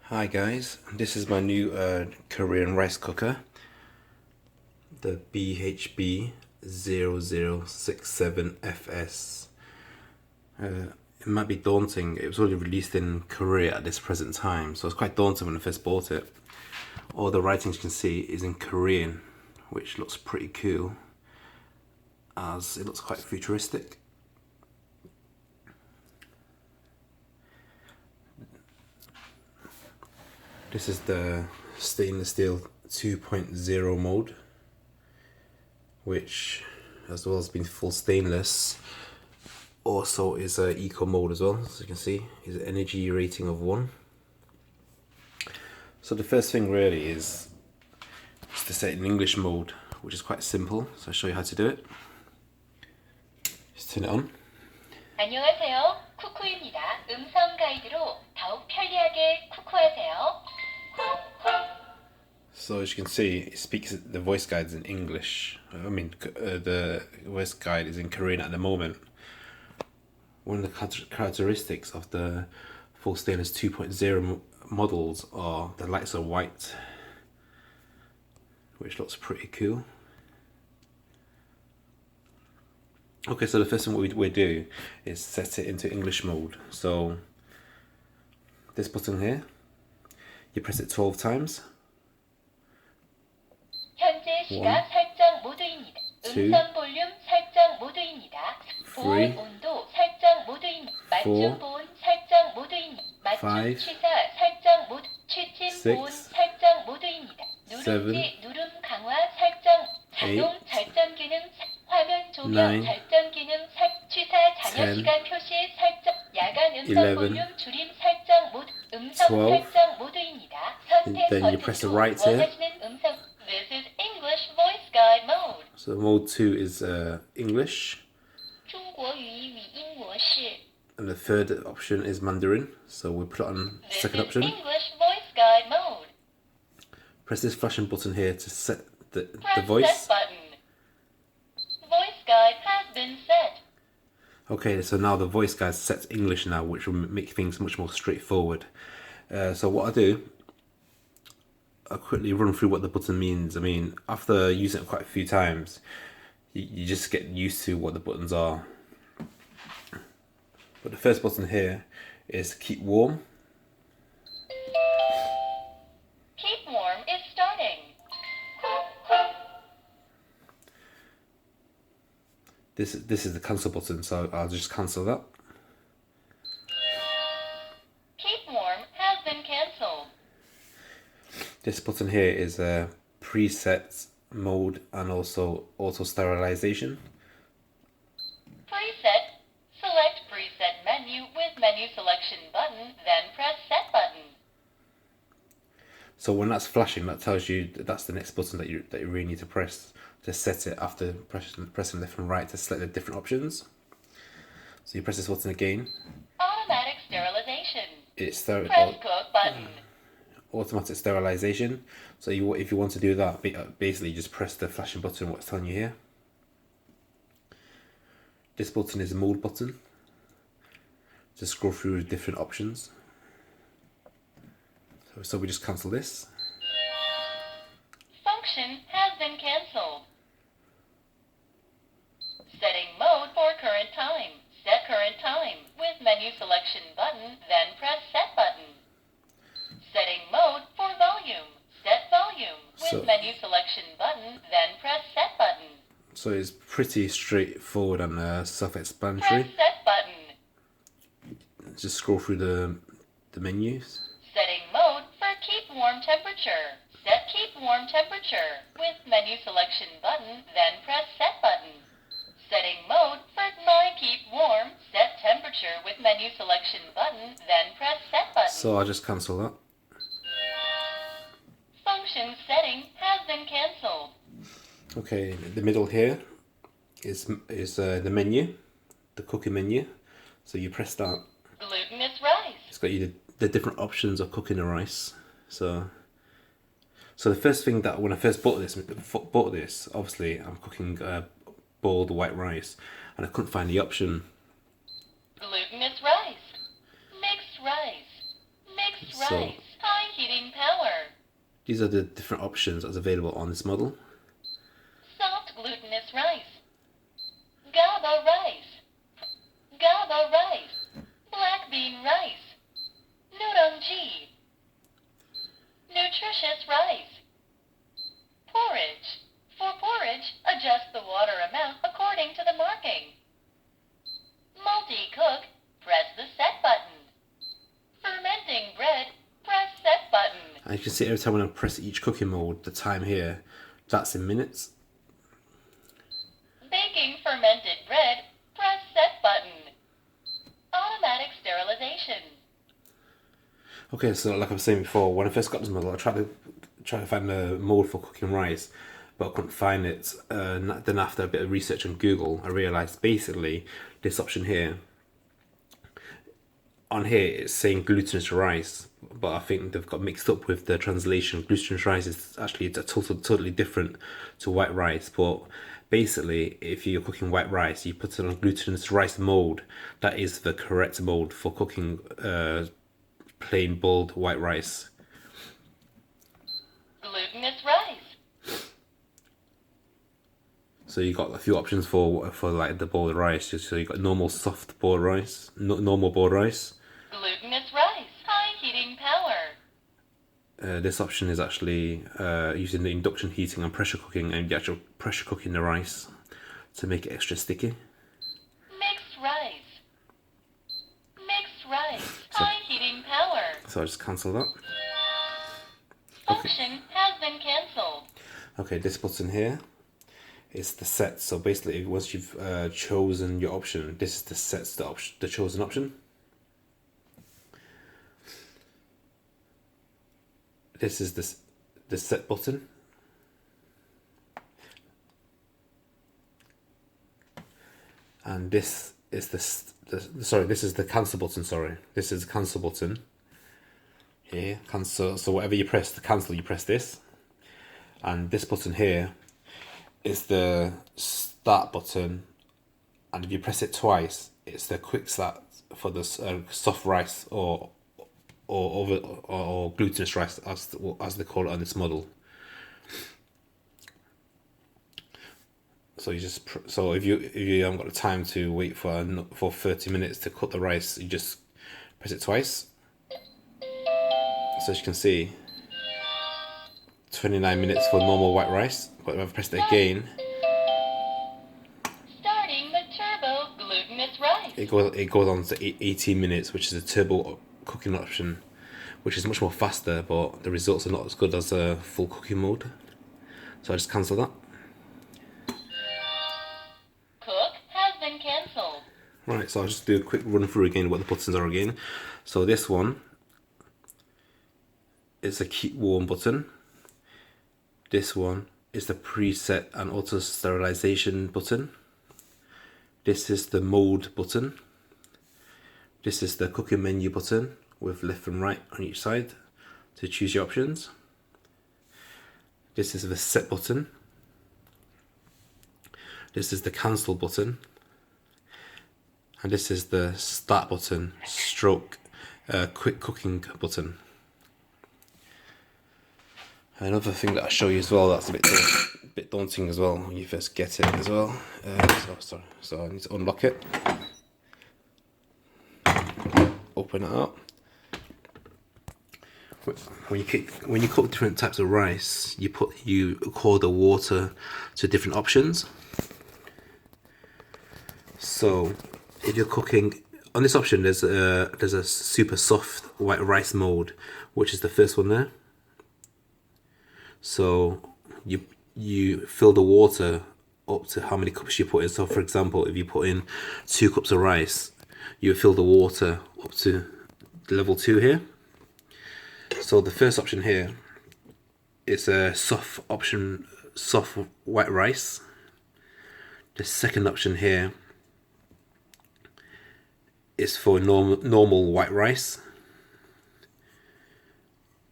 Hi guys, this is my new Korean rice cooker, the BHB067FS. It might be daunting. It was only released in Korea at this present time, so it's quite daunting when I first bought it. All the writings you can see is in Korean, which looks pretty cool, as it looks quite futuristic. This is the stainless steel 2.0 mode, which, as well as being full stainless, also is a eco mode as well. As you can see, is an energy rating of 1. So the first thing really is to set it in English mode, which is quite simple. So I'll show you how to do it. Just turn it on. 안녕하세요. 쿠쿠입니다. 음성 가이드로 더욱 편리하게 쿠쿠하세요. So as you can see, it speaks. The voice guide is in English. The voice guide is in Korean at the moment. One of the characteristics of the full stainless 2.0 models are the lights are white, which looks pretty cool. Okay, so the first thing we do is set it into English mode. So this button here, you press it 12 times. 현재 시각 설정 모드입니다. 음성 볼륨 설정 모드입니다. 보온 온도 설정 모드입니다. 맞춤 보온 설정 모드입니다. 맞춤 취사 설정 모드. 취침 보온 설정 모드입니다. 누름지 누름 강화 설정. 자동 절전 기능. 화면 조명 절전 기능. 취사 잔여 시간 표시 설정. 야간 음성 볼륨 줄임 설정 모드. 음성 설정 모드입니다. 선택 버튼 원하시는 음성. This is English voice guide mode. So mode 2 is English. 中国语语音模式. And the third option is Mandarin. So we put it on the second option. English voice guide mode. Press this flashing button here to set the Press voice. Set button. Voice guide has been set. Okay, so now the voice guide is set to English now, which will make things much more straightforward. So what I do, I'll quickly run through what the button means. I mean, after using it quite a few times, you just get used to what the buttons are. But the first button here is keep warm. Keep warm is starting. This is the cancel button, so I'll just cancel that. Keep warm has been cancelled. This button here is a preset mode and also auto sterilization. Preset. Select preset menu with menu selection button, then press set button. So when that's flashing, that tells you that that's the next button that you really need to press to set it after pressing left and right to select the different options. So you press this button again. Automatic sterilization. It's Press cook button. Automatic sterilization. So if you want to do that, basically just press the flashing button, what's telling you here. This button is a mode button. Just scroll through different options. So we just cancel this. Function has been cancelled. Setting mode for current time. Set current time with menu selection button, then press set button. Setting mode for volume. Set volume with menu selection button, then press set button. So it's pretty straightforward and self-explanatory. Press set button. Just scroll through the menus. Setting mode for keep warm temperature. Set keep warm temperature with menu selection button, then press set button. Setting mode for my keep warm. Set temperature with menu selection button, then press set button. So I'll just cancel that. Function setting has been cancelled. Okay, the middle here is the menu, the cooking menu. So you press that. Glutinous rice. It's got you the different options of cooking the rice. So the first thing that when I first bought this, obviously I'm cooking boiled white rice, and I couldn't find the option. Glutinous rice. Mixed rice. Mixed Mixed rice, high heating power. These are the different options that's available on this model. Soft glutinous rice. GABA rice. GABA rice. Black bean rice. Nurungji. Nutritious rice. Porridge. For porridge, adjust the water amount according to the marking. Multi-cook, press the set button. Fermenting bread, press set button. And you can see every time when I press each cooking mode, the time here, that's in minutes. Baking fermented bread, press set button. Automatic sterilization. Okay, so like I was saying before, when I first got this model, I tried to find a mode for cooking rice, but I couldn't find it. Then after a bit of research on Google, I realized basically this option here, on here it's saying glutinous rice, but I think they've got mixed up with the translation. Glutinous rice is actually totally different to white rice, but basically if you're cooking white rice, you put it on glutinous rice mode. That is the correct mode for cooking plain boiled white rice. Glutinous rice. So you got a few options for like the boiled rice. So you got normal soft boiled rice, normal boiled rice. Glutinous rice, high heating power. This option is actually using the induction heating and pressure cooking, and you actually pressure cooking the rice to make it extra sticky. Mixed rice. Mixed rice, high heating power. So I just cancel that. Function has been cancelled. Okay, this button here is the set. So basically, once you've chosen your option, this is the sets the chosen option. This is the set button. And this is this is the cancel button, sorry. This is the cancel button. Here, cancel. So whatever you press to cancel, you press this. And this button here is the start button. And if you press it twice, it's the quick start for the soft rice or glutinous rice, as they call it on this model. So you just so if you haven't got the time to wait for 30 minutes to cook the rice, you just press it twice. So as you can see, 29 minutes for normal white rice. But if I press it again, Starting the turbo glutinous rice. it goes on to 18 minutes, which is a turbo cooking option, which is much more faster, but the results are not as good as a full cooking mode. So I just cancel that. Cook has been cancelled. Right, so I'll just do a quick run through again what the buttons are again. So this one is a keep warm button. This one is the preset and auto sterilization button. This is the mode button. This is the cooking menu button with left and right on each side to choose your options. This is the set button. This is the cancel button. And this is the start button stroke quick cooking button. Another thing that I'll show you as well that's a bit daunting as well when you first get it as well. So I need to unlock it. Open it up. When you cook different types of rice, you call the water to different options. So if you're cooking on this option, there's a super soft white rice mode, which is the first one there. So you fill the water up to how many cups you put in. So for example, if you put in 2 cups of rice, you fill the water up to level 2 here. So the first option here is a soft white rice. The second option here is for normal white rice.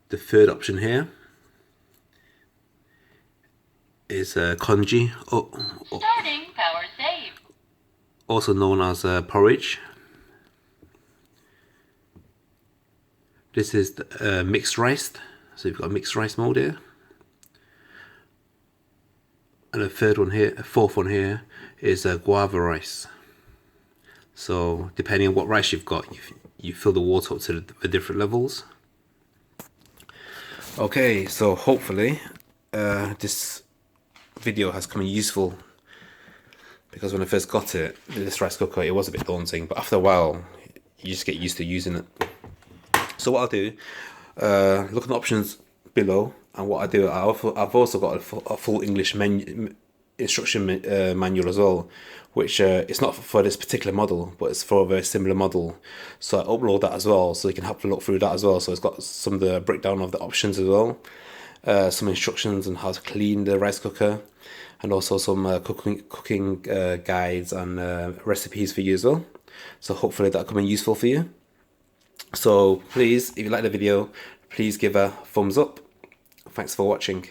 The third option here is congee, Starting power save. also known as porridge. This is the, mixed rice. So you've got a mixed rice mold here. And the fourth one here is guava rice. So depending on what rice you've got, you fill the water up to the different levels. Okay, so hopefully this video has come in useful, because when I first got it, this rice cooker, it was a bit daunting, but after a while you just get used to using it. So what I'll do, look at the options below, and what I do, I've also got a full English instruction manual as well, which it's not for this particular model, but it's for a very similar model. So I upload that as well, so you can have a look through that as well. So it's got some of the breakdown of the options as well, some instructions on how to clean the rice cooker, and also some cooking guides and recipes for you as well. So hopefully that'll come in useful for you. So please, if you like the video, please give a thumbs up. Thanks for watching.